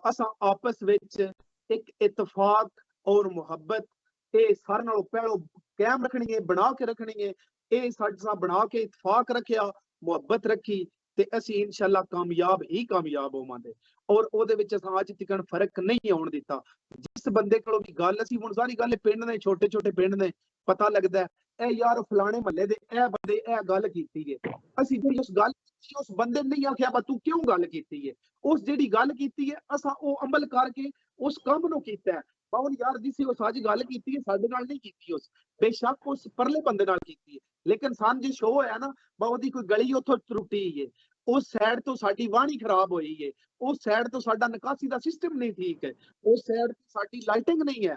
ਅਸਾਂ ਆਪਸ ਵਿੱਚ ਇੱਕ ਇਤਫਾਕ ਔਰ ਮੁਹੱਬਤ ਇਹ ਸਾਰਿਆਂ ਨਾਲੋਂ ਪਹਿਲੋਂ ਕਾਇਮ ਰੱਖਣੀ ਹੈ, ਬਣਾ ਕੇ ਰੱਖਣੀ ਹੈ। ਇਹ ਸਾਡੇ ਸਾਹ ਬਣਾ ਕੇ ਇਤਫਾਕ ਰੱਖਿਆ, ਮੁਹੱਬਤ ਰੱਖੀ ਤੇ ਅਸੀਂ ਇਨਸ਼ਾਅੱਲਾ ਕਾਮਯਾਬ ਹੀ ਕਾਮਯਾਬ ਹੋਵਾਂਗੇ। ਔਰ ਉਹਦੇ ਵਿੱਚ ਅਸਾਂ ਅੱਜ ਤੱਕ ਫਰਕ ਨਹੀਂ ਆਉਣ ਦਿੱਤਾ। ਜਿਸ ਬੰਦੇ ਕੋਲੋਂ ਵੀ ਗੱਲ ਅਸੀਂ ਹੁਣ ਸਾਰੀ ਗੱਲ ਪਿੰਡ ਨੇ ਛੋਟੇ ਛੋਟੇ ਪਿੰਡ ਨੇ ਪਤਾ ਲੱਗਦਾ ਇਹ ਯਾਰ ਫਲਾਣੇ ਮਹੱਲੇ ਦੇ ਇਹ ਬੰਦੇ ਇਹ ਗੱਲ ਕੀਤੀ ਹੈ। ਅਸੀਂ ਜਿਹੜੀ ਉਸ ਗੱਲ ਉਸ ਬੰਦੇ ਨਹੀਂ ਆਖਿਆ ਬਾ ਤੂੰ ਕਿਉਂ ਗੱਲ ਕੀਤੀ ਹੈ, ਉਸ ਜਿਹੜੀ ਗੱਲ ਕੀਤੀ ਹੈ ਅਸਾਂ ਉਹ ਅਮਲ ਕਰਕੇ ਉਸ ਕੰਮ ਨੂੰ ਕੀਤਾ ਹੈ। ਬਾਉਨ ਯਾਰ ਜਿਸੇ ਉਸ ਅੱਜ ਗੱਲ ਕੀਤੀ ਹੈ ਸਾਡੇ ਨਾਲ ਨਹੀਂ ਕੀਤੀ, ਉਸ ਬੇਸ਼ੱਕ ਉਸ ਪਰਲੇ ਬੰਦੇ ਨਾਲ ਕੀਤੀ ਹੈ, ਲੇਕਿਨ ਸਾਨੂੰ ਜੇ ਸ਼ੋਅ ਹੋਇਆ ਨਾ ਬਾ ਉਹਦੀ ਕੋਈ ਗਲੀ ਉੱਥੋਂ ਟੁੱਟੀ ਹੈ, ਉਸ ਸਾਈਡ ਤੋਂ ਸਾਡੀ ਵਾਹਣੀ ਖਰਾਬ ਹੋਈ ਹੈ, ਉਸ ਸਾਈਡ ਤੋਂ ਸਾਡਾ ਨਿਕਾਸੀ ਦਾ ਸਿਸਟਮ ਨਹੀਂ ਠੀਕ ਹੈ, ਉਸ ਸਾਈਡ ਤੋਂ ਸਾਡੀ ਲਾਈਟਿੰਗ ਨਹੀਂ ਹੈ,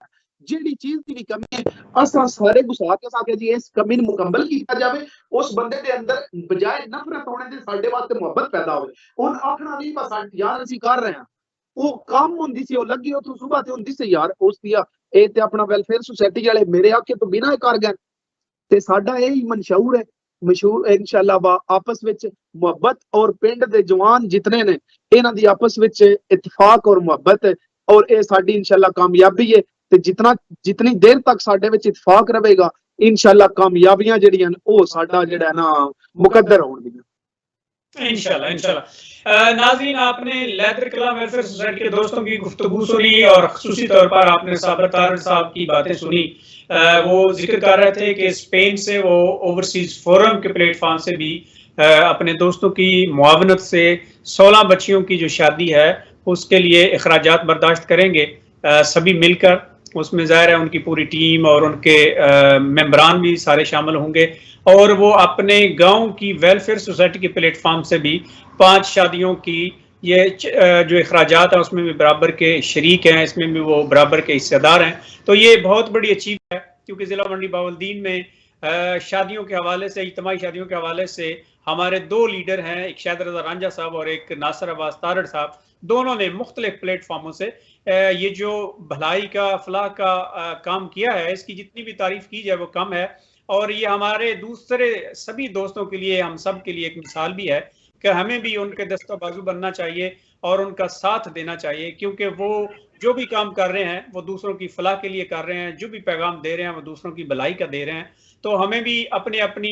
ਜਿਹੜੀ ਚੀਜ਼ ਦੀ ਵੀ ਕਮੀ ਹੈ ਅਸਾਂ ਸਾਰੇ ਗੁਸਾਰ ਕੇ ਸਾਕੇ ਜੀ ਇਸ ਕਮੀ ਨੂੰ ਮੁਕੰਮਲ ਕੀਤਾ ਜਾਵੇ। ਉਸ ਬੰਦੇ ਦੇ ਅੰਦਰ ਬਜਾਏ ਨਫ਼ਰਤ ਹੋਣੇ ਦੇ ਸਾਡੇ ਵਾਸਤੇ ਮੁਹੱਬਤ ਪੈਦਾ ਹੋਵੇ। ਹੁਣ ਆਖਣਾ ਨਹੀਂ ਬਸ ਯਾਰ ਅਸੀਂ ਕਰ ਰਹੇ ਹਾਂ, ਉਹ ਕੰਮ ਹੁੰਦੀ ਸੀ ਉਹ ਲੱਗੀ ਉੱਥੋਂ ਸੁਬਾਹ ਤੇ ਹੁੰਦੀ ਸੀ ਯਾਰ ਉਸ ਦੀ ਇਹ ਤੇ ਆਪਣਾ ਵੈਲਫੇਅਰ ਸੁਸਾਇਟੀ ਵਾਲੇ ਮੇਰੇ ਆਖੇ ਤੋਂ ਬਿਨਾਂ ਕਰ ਗਏ ਤੇ ਸਾਡਾ ਇਹ ਹੀ ਮਨਸ਼ੂਰ ਹੈ ਮਸ਼ਹੂਰ इंशाअल्लाह बा आपस विच मोहब्बत और पिंड दे जवान जितने ने इन्हां दी आपस विच इत्तेफाक और मोहब्बत और ये साडी इंशाअल्लाह कामयाबी है ते जितनी देर तक साडे विच इत्तेफाक रहेगा इंशाअल्लाह कामयाबियां जेहड़ियां ओ साडा जेहड़ा ना मुकद्दर होणगियां इंशाअल्लाह। नाज़रीन आपने लैदर कला वेलफेयर सोसाइटी के दोस्तों की गुफ्तगू सुनी और ख़ुसूसी तौर पर आपने साबिर तारड़ साहब की बातें सुनी। वो जिक्र कर रहे थे कि स्पेन से वो ओवरसीज फोरम के प्लेटफॉर्म से भी अपने दोस्तों की मुआवनत से 16 बच्चियों की जो शादी है उसके लिए अखराजात बर्दाश्त करेंगे सभी मिलकर। उसमें ज़ाहिर है उनकी पूरी टीम और उनके मेंबरान भी सारे शामिल होंगे और वो अपने गांव की वेलफेयर सोसाइटी के प्लेटफॉर्म से भी 5 शादियों की ये जो अखराजात हैं उसमें भी बराबर के शरीक हैं, इसमें भी वो बराबर के हिस्सेदार हैं। तो ये बहुत बड़ी अचीव है क्योंकि ज़िला मंडी बाउलदीन में शादियों के हवाले से इज्तिमाई शादियों के हवाले से हमारे 2 लीडर हैं, एक शायद रज़ा रांझा साहब और एक नासिर अब्बास तारड़ साहब। दोनों ने मुख्तलिफ प्लेटफॉर्मों से ये जो भलाई का फलाह का काम किया है इसकी जितनी भी तारीफ की जाए वो कम है। और ये हमारे दूसरे सभी दोस्तों के लिए हम सब के लिए एक मिसाल भी है कि हमें भी उनके दस्ता बाजू बनना चाहिए और उनका साथ देना चाहिए क्योंकि वो जो भी काम कर रहे हैं वो दूसरों की फलाह के लिए कर रहे हैं, जो भी पैगाम दे रहे हैं वो दूसरों की भलाई का दे रहे हैं। तो हमें भी अपने अपनी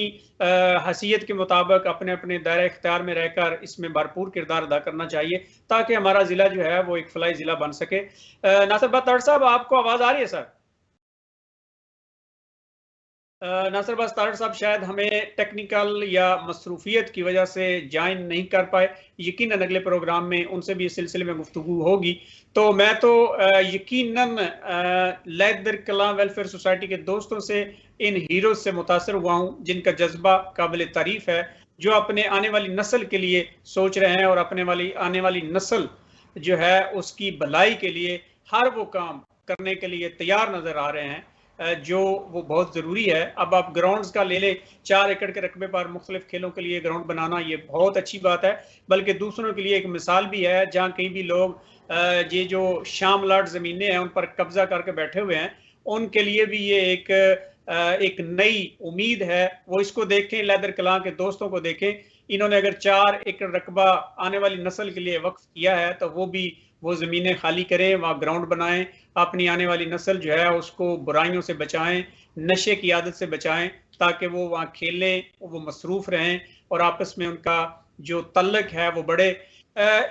हैसियत के मुताबिक अपने अपने दायरे इख्तियार में रहकर इसमें भरपूर किरदार अदा करना चाहिए ताकि हमारा ज़िला जो है वो एक फलाही ज़िला बन सके। नासिर अब्बास तारड़ साहब आपको आवाज़ आ रही है सर? नासिर अब्बास तारड़ साहब शायद हमें टेक्निकल या मसरूफियत की वजह से ज्वाइन नहीं कर पाए, यकीनन अगले प्रोग्राम में उनसे भी इस सिलसिले में गुफ्तगू होगी। तो मैं तो यकीनन लैदर कलां वेलफेयर सोसाइटी के दोस्तों से, इन हीरोज से मुतासर हुआ हूँ जिनका जज्बा काबिल तारीफ है, जो अपने आने वाली नस्ल के लिए सोच रहे हैं और अपने आने वाली नस्ल जो है उसकी भलाई के लिए हर वो काम करने के लिए तैयार नजर आ रहे हैं जो वो बहुत ज़रूरी है। अब आप ग्राउंड्स का ले ले, 4 एकड़ के रकबे पर मुख्तलिफ खेलों के लिए ग्राउंड बनाना ये बहुत अच्छी बात है, बल्कि दूसरों के लिए एक मिसाल भी है। जहाँ कहीं भी लोग ये जो शाम लाट ज़मीनें हैं उन पर कब्जा करके बैठे हुए हैं, उनके लिए भी ये एक नई उम्मीद है। वो इसको देखें, लैदर कलां के दोस्तों को देखें, इन्होंने अगर 4 एकड़ रकबा आने वाली नस्ल के लिए वक्फ किया है तो वो ज़मीनें खाली करें, वहाँ ग्राउंड बनाएं, अपनी आने वाली नस्ल जो है उसको बुराइयों से बचाएं, नशे की आदत से बचाएं, ताकि वो वहाँ खेलें, वो मसरूफ़ रहें और आपस में उनका जो तल्लक है वो बढ़े।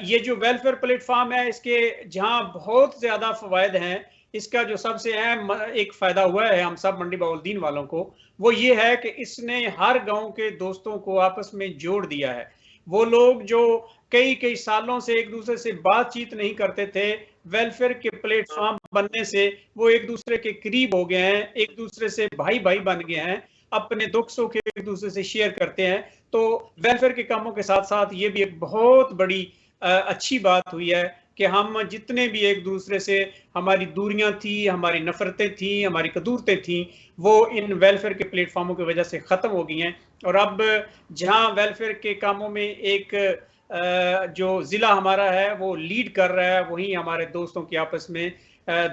ये जो वेलफेयर प्लेटफॉर्म है, इसके जहाँ बहुत ज़्यादा फ़वायद हैं, इसका जो सबसे अहम एक फ़ायदा हुआ है हम सब मंडी बहाउद्दीन वालों को, वो ये है कि इसने हर गांव के दोस्तों को आपस में जोड़ दिया है। वो लोग जो कई सालों से एक दूसरे से बातचीत नहीं करते थे, वेलफेयर के प्लेटफॉर्म बनने से वो एक दूसरे के करीब हो गए हैं, एक दूसरे से भाई भाई बन गए हैं, अपने दुख सुख एक दूसरे से शेयर करते हैं। तो वेलफेयर के कामों के साथ साथ ये भी एक बहुत बड़ी अच्छी बात हुई है कि हम जितने भी एक दूसरे से हमारी दूरियां थी, हमारी नफरतें थी, हमारी कदूरतें थी, वो इन वेलफेयर के प्लेटफॉर्मों की वजह से ख़त्म हो गई हैं। और अब जहां वेलफेयर के कामों में एक जो ज़िला हमारा है वो लीड कर रहा है, वहीं हमारे दोस्तों की आपस में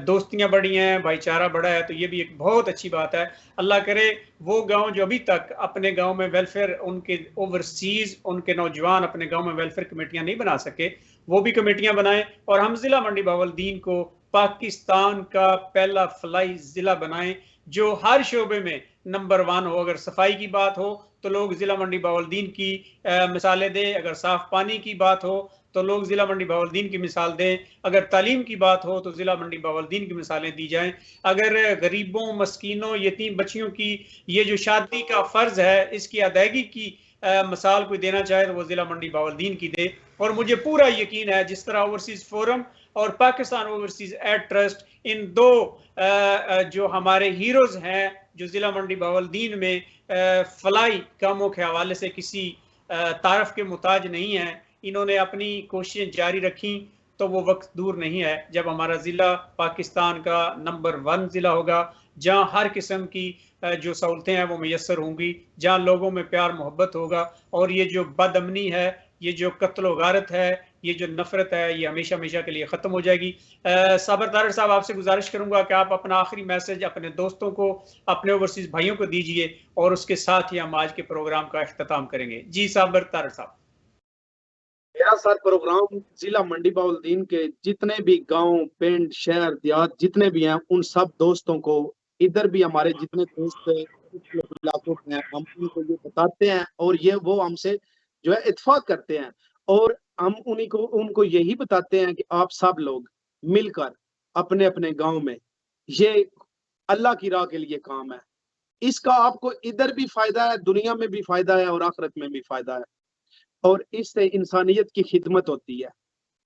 दोस्तियां बढ़ी हैं, भाईचारा बढ़ा है, तो ये भी एक बहुत अच्छी बात है। अल्लाह करे वो गांव जो अभी तक अपने गांव में वेलफेयर, उनके ओवरसीज उनके नौजवान अपने गांव में वेलफेयर कमेटियां नहीं बना सके, वो भी कमेटियां बनाएं और हम ज़िला मंडी बहाउद्दीन को पाकिस्तान का पहला फलाई ज़िला बनाएं जो हर शोबे में नंबर 1 हो। अगर सफाई की बात हो तो लोग ज़िला मंडी बहाउद्दीन की मिसालें दें, अगर साफ पानी की बात हो तो लोग ज़िला मंडी बहाउद्दीन की मिसाल दें, अगर तालीम की बात हो तो ज़िला मंडी बहाउद्दीन की मिसालें दी जाएं, अगर गरीबों, मस्कीनों, यतीम बच्चियों की ये जो शादी का फ़र्ज़ है इसकी अदायगी की मिसाल कोई देना चाहे तो वो ज़िला मंडी बहाउद्दीन की दे। और मुझे पूरा यकीन है जिस तरह ओवरसीज़ फोरम और पाकिस्तान ओवरसीज़ एड ट्रस्ट, इन दो जो हमारे हीरोज़ हैं जो ज़िला मंडी बहाउद्दीन में फलाई कामों के हवाले से किसी तारफ़ के मुताज नहीं है, इन्होंने अपनी कोशिशें जारी रखी, तो वो वक्त दूर नहीं है जब हमारा ज़िला पाकिस्तान का नंबर 1 ज़िला होगा, जहाँ हर किस्म की जो सहूलतें हैं वो मैसर होंगी, जहाँ लोगों में प्यार मोहब्बत होगा और ये जो बदअमनी है, ये जो कत्ल गारत है, ये जो नफरत है, ये हमेशा हमेशा के लिए ख़त्म हो जाएगी। साबर तारड़ साहब, आपसे गुजारिश करूंगा कि आप अपना आखिरी मैसेज अपने दोस्तों को, अपने ओवरसीज़ भाइयों को दीजिए और उसके साथ ही हम आज के प्रोग्राम का इख्तिताम करेंगे। जी साबर तारड़ साहब। मेरा सर प्रोग्राम जिला मंडी बहाउद्दीन के जितने भी गांव, पिंड, शहर, देहात जितने भी हैं, उन सब दोस्तों को, इधर भी हमारे जितने दोस्त इलाकों में हैं, हम उनको ये बताते हैं और ये वो हमसे जो है इत्तेफाक करते हैं और हम उनको यही बताते हैं कि आप सब लोग मिलकर अपने अपने गांव में, ये अल्लाह की राह के लिए काम है, इसका आपको इधर भी फायदा है, दुनिया में भी फायदा है और आखिरत में भी फायदा है और इससे इंसानियत की खिदमत होती है।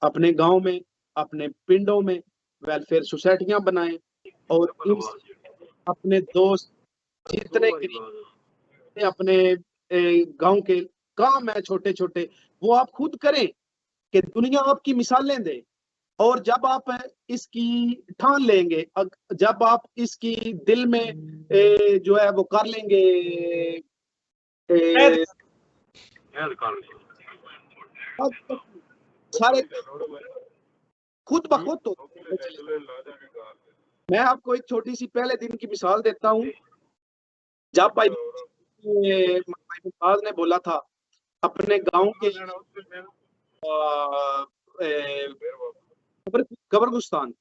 अपने गांव में, अपने पिंडों में वेलफेयर सोसाइटियां बनाएं और अपने दोस्त जितने अपने गांव के काम है छोटे छोटे, वो आप खुद करें कि दुनिया आपकी मिसालें दे। और जब आप इसकी ठान लेंगे, जब आप इसकी दिल में जो है वो कर लेंगे, सारे खुद ब खुद तो। मैं आपको एक छोटी सी पहले दिन की मिसाल देता हूँ। जब भाई मुमताज ने बोला था अपने गांव के कब्रगुस्तान,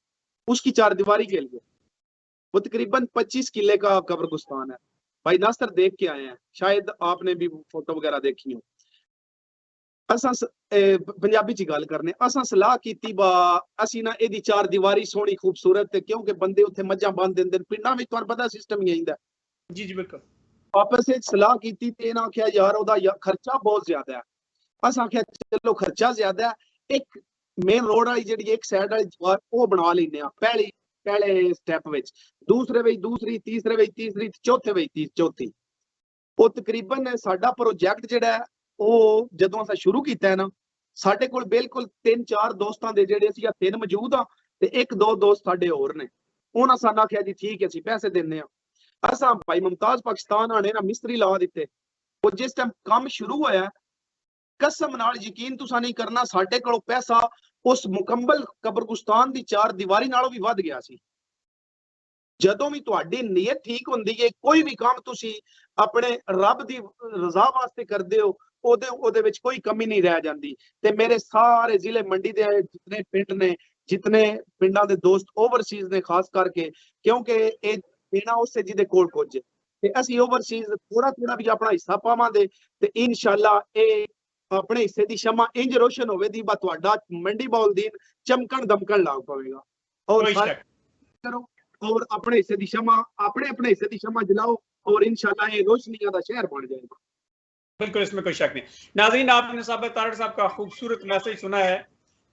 उसकी 4 दीवारी के लिए, वो तकरीबन 25 किले का कब्रगुस्तान है। भाई नासर देख के आए हैं, शायद आपने भी फोटो वगैरह देखी हो। असां पंजाबी च गल करने, असां सलाह कीती बा असी ना एदी 4 दीवारी सोहनी खूबसूरत, क्योंकि बंदे उत्थे मज्जां बंद दिंदे, पिंडां विच तुहानूं पता सिस्टम ही आइंदा। जी जी बिल्कुल। आपस में सलाह की ते इन्हां आख्या यार ओदा खर्चा बहुत ज्यादा है। अस आख्या चलो खर्चा ज्यादा है, एक मेन रोड वाली जिहड़ी एक साइड वाली दीवार वो बना लेने आ पहले स्टेप विच, दूसरे विच दूसरी, तीसरे विच तीसरी, चौथे विच चौथी। वो तकरीबन साडा प्रोजेक्ट जिहड़ा है वो जदों असां शुरू कीता है ना, साडे कोल बिल्कुल 3-4 दोस्तां दे जिहड़े असीं 3 मौजूद आ ते 1-2 दोस्त साडे होर ने। उन्हां सानू आख्या जी ठीक है असीं पैसे दिंदे आ। असां भाई मुमताज पाकिस्तान आने ना मिस्त्री ला दिते। वो जिस टाइम काम शुरू होया, कसम नाल यकीन तुसा नहीं करना, साडे कोल पैसा उस मुकम्मल कब्रिस्तान दी 4 दीवारी नालों भी वध गया सी। जदों भी तुहाडी नीयत ठीक हुंदी है, कोई भी काम तुसी अपने रब दी रजा वास्ते करदे हो, ओदे विच कोई कमी नहीं रह जांदी। ते मेरे सारे जिले मंडी दे जितने पिंड ने, जितने पिंडां दे दोस्त ओवरसीज ने खास करके, क्योंकि ये देना उससे जिदे कोल कुछ ते असीं ओवरसीज थोड़ा भी अपना हिस्सा पावांगे ते इंशाअल्लाह ए अपने हिस्से दी शमा इंज रोशन होवे दी बा तुहाडा मंडी बाउलदीन चमकण दमकण लाग पवेगा। और करो और अपने हिस्से दी शमा अपने हिस्से दी शमा जलाओ और इंशाअल्लाह ये रोशनियां दा शहर बन जाएगा। बिल्कुल, इसमें कोई शक नहीं। नाज़रीन, आपने साबिर तारड़ साहब का खूबसूरत मैसेज सुना है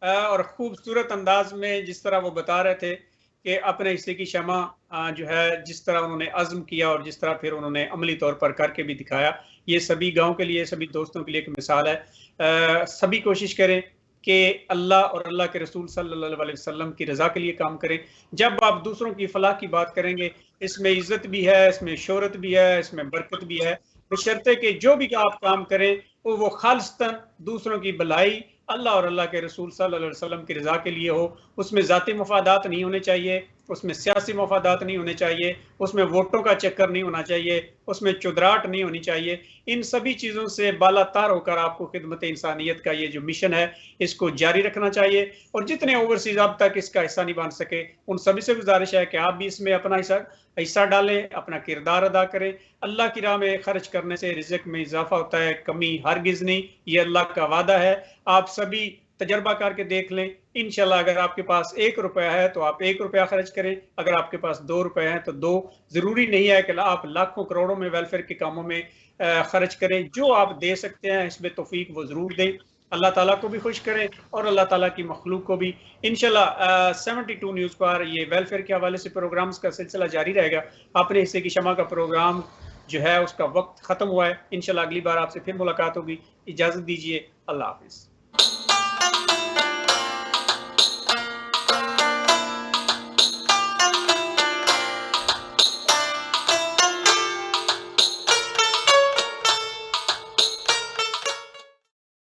और खूबसूरत अंदाज में जिस तरह वो बता रहे थे कि अपने हिस्से की शमा जो है, जिस तरह उन्होंने अज़्म किया और जिस तरह फिर उन्होंने अमली तौर पर करके भी दिखाया, ये सभी गाँव के लिए, सभी दोस्तों के लिए एक मिसाल है। सभी कोशिश करें कि अल्लाह और अल्लाह के रसूल सल्लल्लाहु अलैहि वसल्लम की रज़ा के लिए काम करें। जब आप दूसरों की फलाह की बात करेंगे, इसमें इज़्ज़त भी है, इसमें शोहरत भी है, इसमें बरकत भी है, बशर्ते कि जो भी आप काम करें वो खालिस्तन दूसरों की भलाई अल्लाह और अल्लाह के रसूल सल्लल्लाहु अलैहि वसल्लम की रज़ा के लिए हो। उसमें ज़ाती मफादात नहीं होने चाहिए, उसमें सियासी मफादात नहीं होने चाहिए, उसमें वोटों का चक्कर नहीं होना चाहिए, उसमें चुदराट नहीं होनी चाहिए। इन सभी चीज़ों से बालातार होकर आपको खिदमत इंसानियत का ये जो मिशन है इसको जारी रखना चाहिए। और जितने ओवरसीज अब तक इसका हिस्सा नहीं बन सके, उन सभी से गुजारिश है कि आप भी इसमें अपना हिस्सा डालें, अपना किरदार अदा करें। अल्लाह की राह में खर्च करने से रिज़्क में इजाफा होता है, कमी हरगिज़ नहीं, ये अल्लाह का वादा है। आप सभी तजर्बा करके देख लें। इंशाल्लाह अगर आपके पास 1 रुपया है तो आप 1 रुपया खर्च करें, अगर आपके पास 2 रुपए हैं तो 2। ज़रूरी नहीं है कि आप लाखों करोड़ों में वेलफेयर के कामों में खर्च करें। जो आप दे सकते हैं इसमें तौफीक वो ज़रूर दें। अल्लाह ताला को भी खुश करें और अल्लाह ताला की मखलूक को भी। इंशाल्लाह 72 न्यूज़ पर ये वेलफेयर के हवाले से प्रोग्राम्स का सिलसिला जारी रहेगा। अपने हिस्से की शमा का प्रोग्राम जो है उसका वक्त ख़त्म हुआ है। इंशाल्लाह अगली बार आपसे फिर मुलाकात होगी। इजाज़त दीजिए, अल्लाह हाफ़िज़।